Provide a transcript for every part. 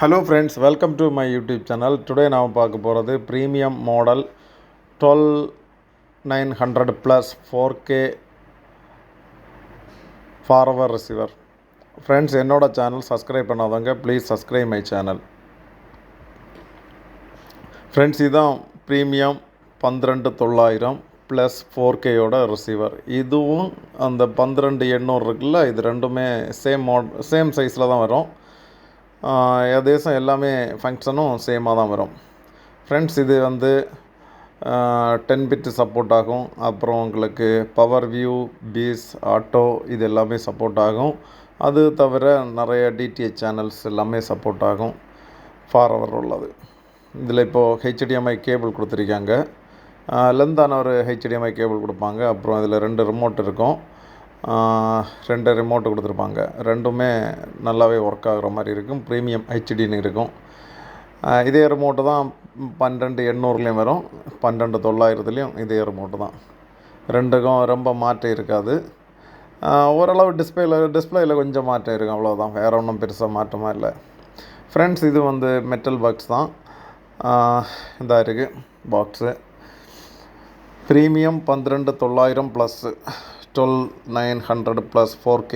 Hello friends, welcome to my YouTube channel. Today நாம் பார்க்க போகிறது ப்ரீமியம் மாடல் 12900 ப்ளஸ் 4K ஃபார்வர் ரிசீவர். ஃப்ரெண்ட்ஸ், என்னோட சேனல் சப்ஸ்கிரைப் பண்ணாதவங்க please subscribe my channel. Friends, இதுதான் ப்ரீமியம் 12900 ப்ளஸ் 4Kயோட ரிசீவர். இதுவும் அந்த 12800 இருக்குல்ல, இது ரெண்டுமே சேம் சைஸில் தான் வரும். ஏதேசம் எல்லாமே ஃபங்க்ஷனும் சேமாக தான் வரும். ஃப்ரெண்ட்ஸ், இது வந்து 10 பிட் சப்போர்ட் ஆகும். அப்புறம் உங்களுக்கு பவர் வியூ, பீஸ், ஆட்டோ இது எல்லாமே சப்போர்ட் ஆகும். அது தவிர நிறைய டிடிஹெச் சேனல்ஸ் எல்லாமே சப்போர்ட் ஆகும். ஃபார்வர் உள்ளது. இதில் இப்போது ஹெச்டிஎம்ஐ கேபிள் கொடுத்துருக்காங்க. லென்த்தான ஒரு ஹெச்டிஎம்ஐ கேபிள் கொடுப்பாங்க. அப்புறம் இதில் 2 ரிமோட் இருக்கும். 2 ரிமோட்டு கொடுத்துருப்பாங்க. ரெண்டுமே நல்லாவே ஒர்க் ஆகிற மாதிரி இருக்கும். ப்ரீமியம் ஹெச்டின்னு இருக்கும். இதே ரிமோட்டு தான் 12800லேயும் வரும், 12900லேயும் இதே ரிமோட்டு தான். ரெண்டுக்கும் ரொம்ப மாற்றம் இருக்காது. ஓரளவு டிஸ்பிளேயில் கொஞ்சம் மாற்றம் இருக்கும், அவ்வளோதான். வேறு ஒன்றும் பெருசாக மாற்றமாக இல்லை. ஃப்ரெண்ட்ஸ், இது வந்து மெட்டல் பாக்ஸ் தான். இதாக இருக்குது box. Premium 12900 plus 12900 plus 4K.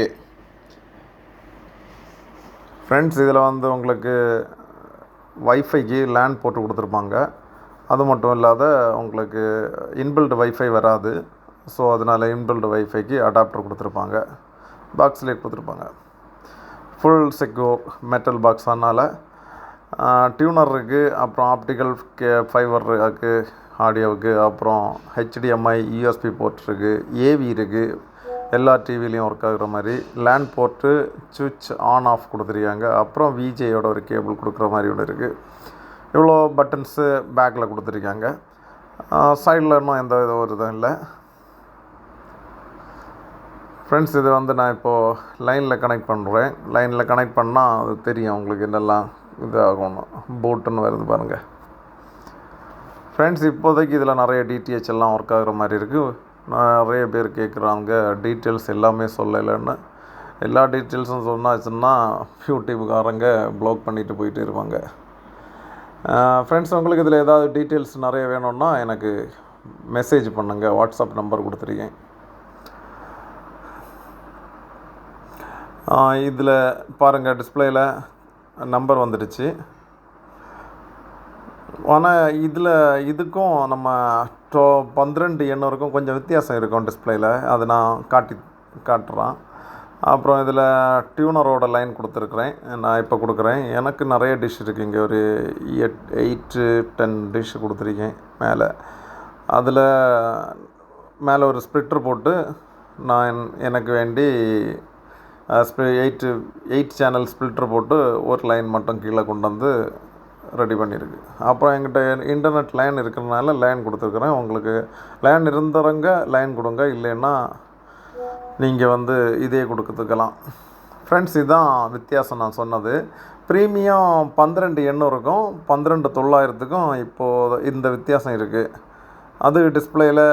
Friends, இதில் வந்து உங்களுக்கு வைஃபைக்கு லேண்ட் போட்டு கொடுத்துருப்பாங்க. அது மட்டும் இல்லாத உங்களுக்கு இன்பில்ட் வைஃபை வராது. ஸோ அதனால் இன்பில்ட் வைஃபைக்கு அடாப்டர் கொடுத்துருப்பாங்க. பாக்ஸ்லேயே கொடுத்துருப்பாங்க. Full secure metal box. அதனால் டியூனர் இருக்குது. அப்புறம் ஆப்டிக்கல் ஃபைபர் இருக்குது ஆடியோவுக்கு. அப்புறம் ஹெச்டிஎம்ஐ யூஎஸ்பி போர்ட் இருக்குது. ஏவி இருக்குது. எல்லா டிவிலையும் ஒர்க் ஆகுற மாதிரி லேண்ட் போர்ட்டு, சுவிட்ச் ஆன் ஆஃப் கொடுத்துருக்காங்க. அப்புறம் விஜேயோட ஒரு கேபிள் கொடுக்குற மாதிரி ஒன்று இருக்குது. இவ்வளோ பட்டன்ஸு பேக்கில் கொடுத்துருக்காங்க. சைடில் இன்னும் எந்த வித ஒரு இதுவும் இல்லை. ஃப்ரெண்ட்ஸ், இது வந்து நான் இப்போது லைனில் கனெக்ட் பண்ணுறேன். லைனில் கனெக்ட் பண்ணால் அது தெரியும் உங்களுக்கு என்னெல்லாம் இது ஆகணும். போட்டுன்னு வருது பாருங்கள். ஃப்ரெண்ட்ஸ், இப்போதைக்கு இதில் நிறைய டிடிஹெச் எல்லாம் ஒர்க் ஆகுற மாதிரி இருக்குது. நிறைய பேர் கேட்குறாங்க டீட்டெயில்ஸ் எல்லாமே சொல்லலைன்னு. எல்லா டீட்டெயில்ஸும் சொன்னாச்சுன்னா யூடியூப்காரங்க ப்ளாக் பண்ணிட்டு போயிட்டு இருப்பாங்க. ஃப்ரெண்ட்ஸ், உங்களுக்கு இதில் ஏதாவது டீட்டெயில்ஸ் நிறைய வேணும்னா எனக்கு மெசேஜ் பண்ணுங்கள். வாட்ஸ்அப் நம்பர் கொடுத்துருக்கேன். இதில் பாருங்கள், டிஸ்பிளேயில் நம்பர் வந்துடுச்சு. ஆனால் இதுக்கும் நம்ம 12800க்கும் கொஞ்சம் வித்தியாசம் இருக்கும் டிஸ்பிளேயில். அது நான் காட்டுறேன். அப்புறம் இதில் டியூனரோட லைன் கொடுத்துருக்குறேன். நான் இப்போ கொடுக்குறேன். எனக்கு நிறைய டிஷ் இருக்குது. இங்கே ஒரு 8-10 டிஷ் கொடுத்துருக்கேன் மேலே. அதில் மேலே ஒரு ஸ்ப்ளிட்டர் போட்டு நான் எனக்கு வேண்டி 8 சேனல் ஸ்ப்ளிட்டர் போட்டு ஒரு லைன் மட்டும் கீழே கொண்டு வந்து ரெடி பண்ணியிருக்கு. அப்புறம் என்கிட்ட இன்டர்நெட் லைன் இருக்கிறதுனால லைன் கொடுத்துருக்குறேன். உங்களுக்கு லைன் இருந்தவங்க லைன் கொடுங்க, இல்லைன்னா நீங்கள் வந்து இதே கொடுத்துக்கலாம். ஃப்ரெண்ட்ஸ், இதுதான் வித்தியாசம் நான் சொன்னது. ப்ரீமியம் 12800க்கும் 12900க்கும் இப்போது இந்த வித்தியாசம் இருக்குது. அது டிஸ்பிளேயில்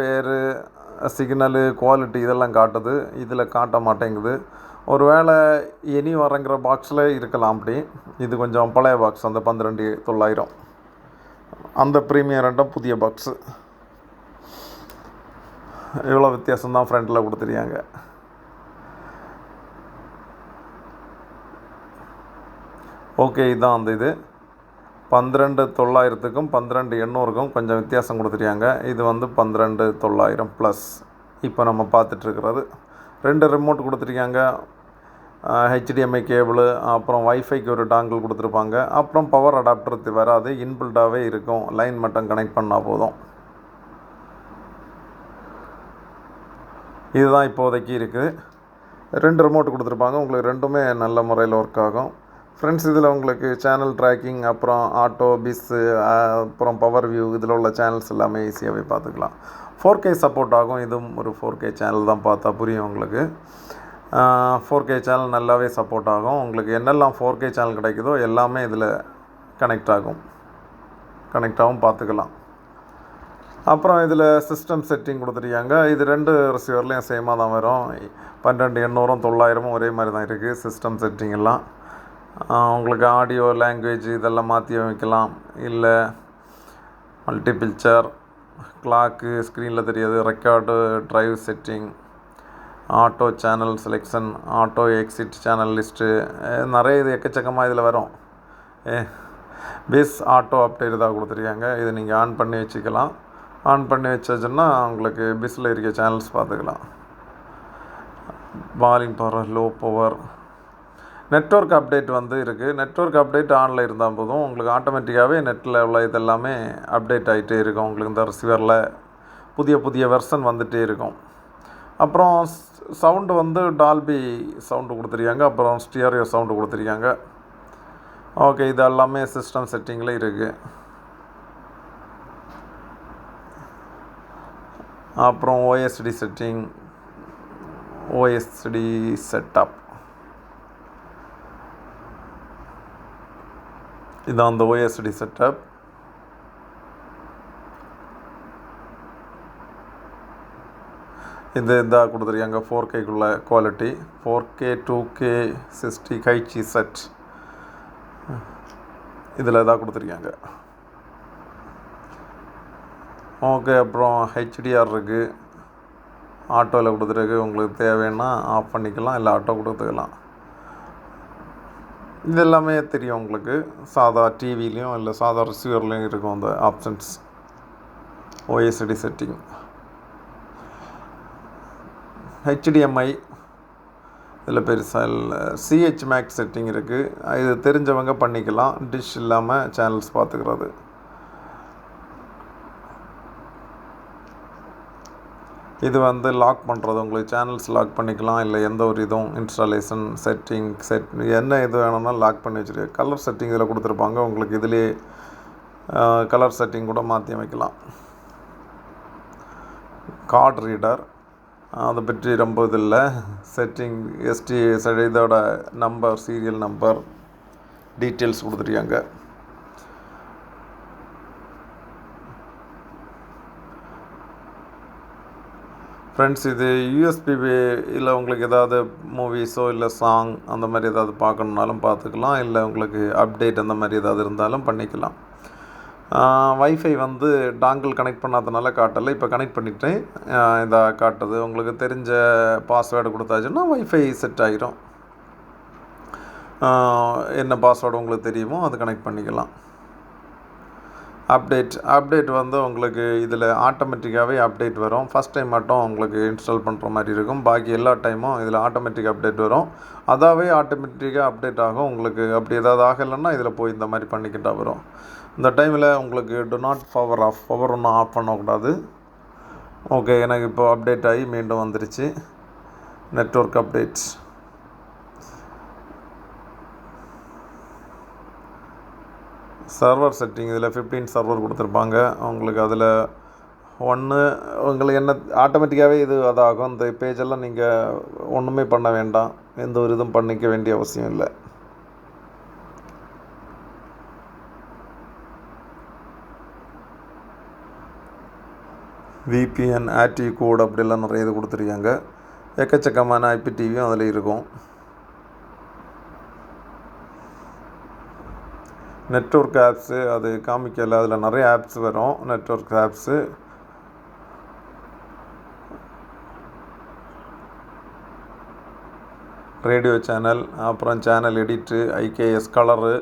பேர், சிக்னலு, குவாலிட்டி இதெல்லாம் காட்டுது. இதில் காட்ட மாட்டேங்குது. ஒரு வேளை இனி வரங்கிற பாக்ஸில் இருக்கலாம். அப்படி இது கொஞ்சம் பழைய பாக்ஸ். அந்த 12900 அந்த ப்ரீமியம் ரெண்டும் புதிய பாக்ஸு. இவ்வளோ வித்தியாசம்தான் ஃப்ரண்ட்டில் கொடுத்துருக்காங்க. ஓகே, இதுதான் அந்த இது 12900க்கும் 12800க்கும் கொஞ்சம் வித்தியாசம் கொடுத்துருக்காங்க. இது வந்து 12900 ப்ளஸ். இப்போ நம்ம பார்த்துட்ருக்கிறது 2 ரிமோட் கொடுத்துருக்காங்க. ஹெச்டிஎம்ஐ கேபிள், அப்புறம் வைஃபைக்கு ஒரு டாங்கிள் கொடுத்துருப்பாங்க. அப்புறம் பவர் அடாப்டர் வராது, இன்பில்டாகவே இருக்கும். லைன் மட்டும் கனெக்ட் பண்ணால் போதும். இதுதான் இப்போதைக்கு இருக்குது. 2 ரிமோட் கொடுத்துருப்பாங்க. உங்களுக்கு ரெண்டுமே நல்ல முறையில் ஒர்க் ஆகும். ஃப்ரெண்ட்ஸ், இதில் உங்களுக்கு சேனல் ட்ராக்கிங், அப்புறம் ஆட்டோ, பிஸ்ஸு, அப்புறம் பவர் வியூ இதில் உள்ள சேனல்ஸ் எல்லாமே ஈஸியாகவே பார்த்துக்கலாம். 4K சப்போர்ட் ஆகும். இதுவும் ஒரு 4K சேனல் தான். பார்த்தா புரியும் உங்களுக்கு. 4K சேனல் நல்லாவே சப்போர்ட் ஆகும். உங்களுக்கு என்னெல்லாம் 4K சேனல் கிடைக்குதோ எல்லாமே இதில் கனெக்டாகவும் பார்த்துக்கலாம். அப்புறம் இதில் சிஸ்டம் செட்டிங் கொடுத்துருக்காங்க. இது 2 ரிசீவர்லேயும் சேமாக தான் வரும். 12800ம் 900ம் ஒரே மாதிரி தான் இருக்குது சிஸ்டம் செட்டிங் எல்லாம். உங்களுக்கு ஆடியோ லாங்குவேஜ் இதெல்லாம் மாற்றி வைக்கலாம். இல்லை மல்டி பிக்சர், கிளாக்கு ஸ்க்ரீனில் தெரியாது, record, drive setting, auto channel selection, auto exit channel list, நிறைய இது எக்கச்சக்கமாக இதில் வரும். பேஸ் ஆட்டோ அப்டேட் தான் கொடுத்துருக்காங்க. இது நீங்கள் ஆன் பண்ணி வச்சுக்கலாம். ஆன் பண்ணி வச்சாச்சுன்னா உங்களுக்கு பிஸில் இருக்க சேனல்ஸ் பார்த்துக்கலாம். Volume power, low power, network update இருக்குது. நெட்வொர்க் அப்டேட் ஆனில் இருந்தால் போதும், உங்களுக்கு ஆட்டோமேட்டிக்காகவே நெட்டில் உள்ள இதெல்லாமே அப்டேட் ஆகிட்டே இருக்கும். உங்களுக்கு இந்த ரிசீவரில் புதிய புதிய வெர்ஷன் வந்துகிட்டே இருக்கும். அப்புறம் சவுண்டு டால்பி சவுண்டு கொடுத்துருக்காங்க. அப்புறம் ஸ்டியரியோ சவுண்டு கொடுத்துருக்காங்க. ஓகே, இது எல்லாமே சிஸ்டம் செட்டிங்கில் இருக்குது. அப்புறம் ஓஎஸ்டி செட்டிங், ஓஎஸ்டி செட்டப், இதான் அந்த ஓஎஸ்டி செட்டப். இது இதாக கொடுத்துருக்காங்க 4Kக்குள்ள குவாலிட்டி, 4K 2K 60 ஹைச்சி செட், இதில் இதாக கொடுத்துருக்காங்க. ஓகே, அப்புறம் ஹெச்டிஆர் இருக்குது. ஆட்டோவில் கொடுத்துருக்கு. உங்களுக்கு தேவைன்னா ஆஃப் பண்ணிக்கலாம், இல்லை ஆட்டோ கொடுத்துக்கலாம். இது எல்லாமே தெரியும் உங்களுக்கு. சாதா டிவிலையும் இல்லை சாதா ரிசீவர்லேயும் இருக்கும் அந்த ஆப்ஷன்ஸ். ஓஎஸ்டி செட்டிங், ஹெச்டிஎம்ஐ இதில் பெருசாக இல்லை. சிஹெச் மேக்ஸ் செட்டிங் இருக்குது. இது தெரிஞ்சவங்க பண்ணிக்கலாம். டிஷ் இல்லாமல் சேனல்ஸ் பார்த்துக்கிறது. இது லாக் பண்ணுறது, உங்களுக்கு சேனல்ஸ் லாக் பண்ணிக்கலாம். இல்லை எந்த ஒரு இதுவும் இன்ஸ்டாலேஷன் செட்டிங் என்ன இது வேணும்னா லாக் பண்ணி வச்சுருக்கு. கலர் செட்டிங் இதில் கொடுத்துருப்பாங்க. உங்களுக்கு இதிலே கலர் செட்டிங் கூட மாற்றி அமைக்கலாம். கார்டு ரீடர், அதை பற்றி ரொம்ப இது இல்லை. செட்டிங் எஸ்டி இதோட நம்பர், சீரியல் நம்பர், டீட்டெயில்ஸ் கொடுத்துருக்காங்க. ஃப்ரெண்ட்ஸ், இது யூஎஸ்பி இல்லை உங்களுக்கு ஏதாவது மூவிஸோ இல்லை சாங் அந்த மாதிரி ஏதாவது பார்க்கணுன்னாலும் பார்த்துக்கலாம். இல்லை உங்களுக்கு அப்டேட் அந்த மாதிரி ஏதாவது இருந்தாலும் பண்ணிக்கலாம். வைஃபை டாங்கிள் கனெக்ட் பண்ணாதனால காட்டலை. இப்போ கனெக்ட் பண்ணிவிட்டேன், இதாக காட்டுது. உங்களுக்கு தெரிஞ்ச பாஸ்வேர்டு கொடுத்தாச்சுன்னா வைஃபை செட் ஆகிரும். என்ன பாஸ்வேர்டு உங்களுக்கு தெரியுமோ அது கனெக்ட் பண்ணிக்கலாம். அப்டேட் உங்களுக்கு இதில் ஆட்டோமேட்டிக்காகவே அப்டேட் வரும். ஃபஸ்ட் டைம் மட்டும் உங்களுக்கு இன்ஸ்டால் பண்ணுற மாதிரி இருக்கும். பாக்கி எல்லா டைமும் இதில் ஆட்டோமேட்டிக் அப்டேட் வரும். அதாவே ஆட்டோமேட்டிக்காக அப்டேட் ஆகும். உங்களுக்கு அப்படி ஏதாவது ஆகலைன்னா இதில் போய் இந்த மாதிரி பண்ணிக்கிட்டா வரும். இந்த டைமில் உங்களுக்கு do not power off, power ஒன்றும் ஆஃப் பண்ணக்கூடாது. ஓகே, எனக்கு இப்போ அப்டேட் ஆகி மீண்டும் வந்துருச்சு. நெட்வொர்க் அப்டேட்ஸ், சர்வர் செட்டிங், இதில் 15 சர்வர் கொடுத்துருப்பாங்க. உங்களுக்கு அதில் உங்களுக்கு என்ன ஆட்டோமேட்டிக்காகவே இது அதாகும். இந்த பேஜெல்லாம் நீங்கள் ஒன்றுமே பண்ண வேண்டாம், எந்த ஒரு இதுவும் பண்ணிக்க வேண்டிய அவசியம் இல்லை. விபிஎன், ஆக்டிவ் கோட் அப்படிலாம் நிறைய இது கொடுத்துருக்காங்க. எக்கச்சக்கமான ஐபிடிவியும் அதில் இருக்கும். நெட்வொர்க் ஆப்ஸு அது காமிக்கலை. அதில் நிறைய ஆப்ஸ் வரும். நெட்வொர்க் ஆப்ஸு, ரேடியோ சேனல், அப்புறம் சேனல் எடிட்டு, ஐகேஎஸ் கலரு,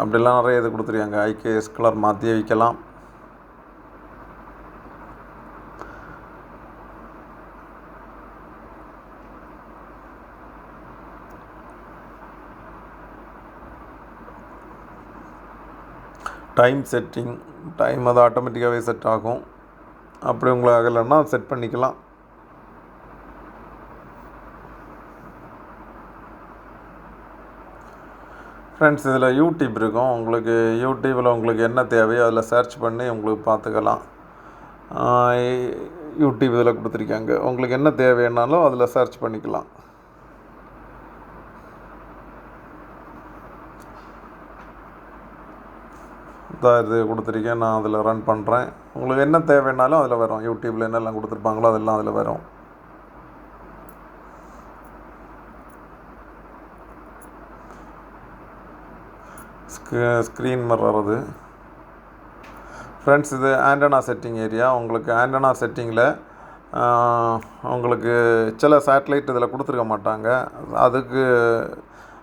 அப்படிலாம் நிறைய இது கொடுத்துருக்காங்க. ஐகேஎஸ் கலர் மாற்றி வைக்கலாம். டைம் செட்டிங், டைம் அது ஆட்டோமேட்டிக்காகவே செட் ஆகும். அப்படி உங்களுக்கு ஆகலைன்னா செட் பண்ணிக்கலாம். ஃப்ரெண்ட்ஸ், இதில் யூடியூப் இருக்கும். உங்களுக்கு யூடியூப்பில் உங்களுக்கு என்ன தேவையோ அதில் சர்ச் பண்ணி உங்களுக்கு பார்த்துக்கலாம். யூடியூப் இதில் கொடுத்துருக்காங்க. உங்களுக்கு என்ன தேவைன்னாலும் அதில் சர்ச் பண்ணிக்கலாம். இது கொடுத்துருக்கேன், நான் அதில் ரன் பண்ணுறேன். உங்களுக்கு என்ன தேவைன்னாலும் அதில் வரும். யூடியூப்பில் என்னெல்லாம் கொடுத்துருப்பாங்களோ அதெல்லாம் அதில் வரும். ஸ்க்ரீன் மிரர் அது. ஃப்ரெண்ட்ஸ், இது ஆண்டனா செட்டிங் ஏரியா. உங்களுக்கு ஆண்டனா செட்டிங்கில் உங்களுக்கு சில சேட்டலைட் இதில் கொடுத்துருக்க மாட்டாங்க. அதுக்கு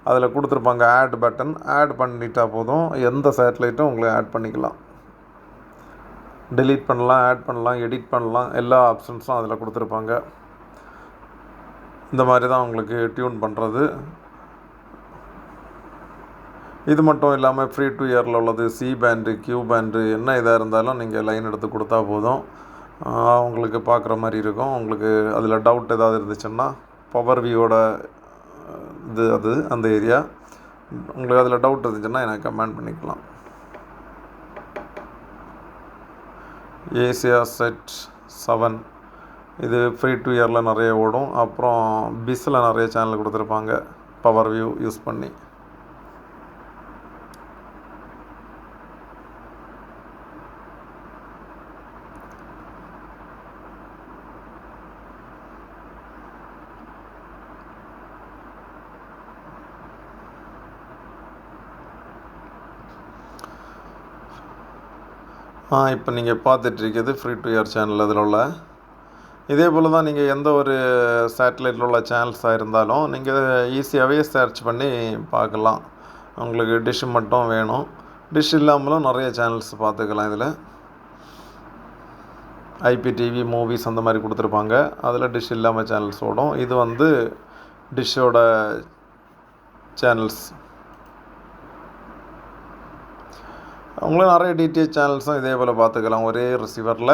அதில் கொடுத்துருப்பாங்க ஆட் பட்டன். ஆட் பண்ணிட்டா போதும், எந்த சேட்டலைட்டும் உங்களுக்கு ஆட் பண்ணிக்கலாம். டெலீட் பண்ணலாம், ஆட் பண்ணலாம், எடிட் பண்ணலாம், எல்லா ஆப்ஷன்ஸும் அதில் கொடுத்துருப்பாங்க. இந்த மாதிரி தான் உங்களுக்கு டியூன் பண்ணுறது. இது மட்டும் இல்லாமல் ஃப்ரீ டு இயரில் உள்ளது சி பேண்டு, கியூ பேண்டு, என்ன இதாக இருந்தாலும் நீங்கள் லைன் எடுத்து கொடுத்தா போதும், உங்களுக்கு பார்க்குற மாதிரி இருக்கும். உங்களுக்கு அதில் டவுட் ஏதாவது இருந்துச்சுன்னா பவர் வியூவோட அது அந்த ஏரியா. உங்களுக்கு அதில் டவுட் இருந்துச்சுன்னா எனக்கு கமெண்ட் பண்ணிக்கலாம். ஏசியா செட் 7 இது ஃப்ரீ டு இயரில் நிறைய ஓடும். அப்புறம் பிஸ்ஸில் நிறைய சேனல் கொடுத்துருப்பாங்க பவர் வியூ யூஸ் பண்ணி. இப்போ நீங்கள் பார்த்துட்ருக்கிறது ஃப்ரீ டு இயர் சேனல். அதில் உள்ள இதே போல் தான் நீங்கள் எந்த ஒரு சேட்டலைட்டில் உள்ள சேனல்ஸாக இருந்தாலும் நீங்கள் ஈஸியாகவே சர்ச் பண்ணி பார்க்கலாம். உங்களுக்கு டிஷ் மட்டும் வேணும், டிஷ் இல்லாமலும் நிறைய சேனல்ஸ் பார்த்துக்கலாம். இதில் ஐபிடிவி, மூவிஸ் அந்த மாதிரி கொடுத்துருப்பாங்க. அதில் டிஷ் இல்லாமல் சேனல்ஸ் ஓடும். இது டிஷ்ஷோட சேனல்ஸ். அவங்களும் நிறைய டிடிஹெச் சேனல்ஸும் இதே போல் பார்த்துக்கலாம். ஒரே ரிசீவரில்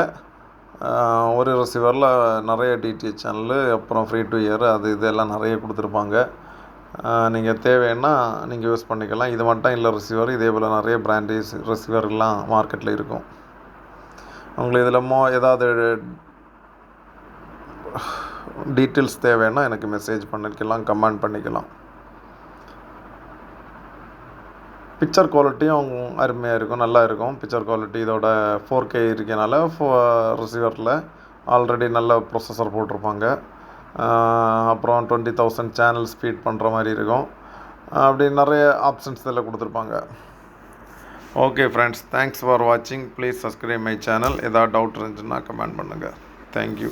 நிறைய டிடிஹெச் சேனலு, அப்புறம் ஃப்ரீ டு இயர் இதெல்லாம் நிறைய கொடுத்துருப்பாங்க. நீங்கள் தேவைன்னா நீங்கள் யூஸ் பண்ணிக்கலாம். இது மட்டும் இல்லை ரிசீவர், இதே போல் நிறைய பிராண்டேஜ் ரிசீவர்லாம் மார்க்கெட்டில் இருக்கும். உங்களுக்கு இதில் ஏதாவது டீட்டெயில்ஸ் தேவைன்னா எனக்கு மெசேஜ் பண்ணிக்கலாம், கமெண்ட் பண்ணிக்கலாம். பிக்சர் குவாலிட்டியும் அருமையாக இருக்கும், நல்லா இருக்கும் பிக்சர் குவாலிட்டி. இதோட 4K இருக்கனால ரிசீவரில் ஆல்ரெடி நல்ல ப்ரொசஸர் போட்டிருப்பாங்க. அப்புறம் 20,000 சேனல்ஸ் ஃபீட் பண்ணுற மாதிரி இருக்கும். அப்படி நிறைய ஆப்ஷன்ஸ் இதில் கொடுத்துருப்பாங்க. ஓகே ஃப்ரெண்ட்ஸ், தேங்க்ஸ் ஃபார் வாட்சிங். Please subscribe my channel. ஏதாவது டவுட் இருந்துச்சுன்னா கமெண்ட் பண்ணுங்கள். தேங்க்யூ.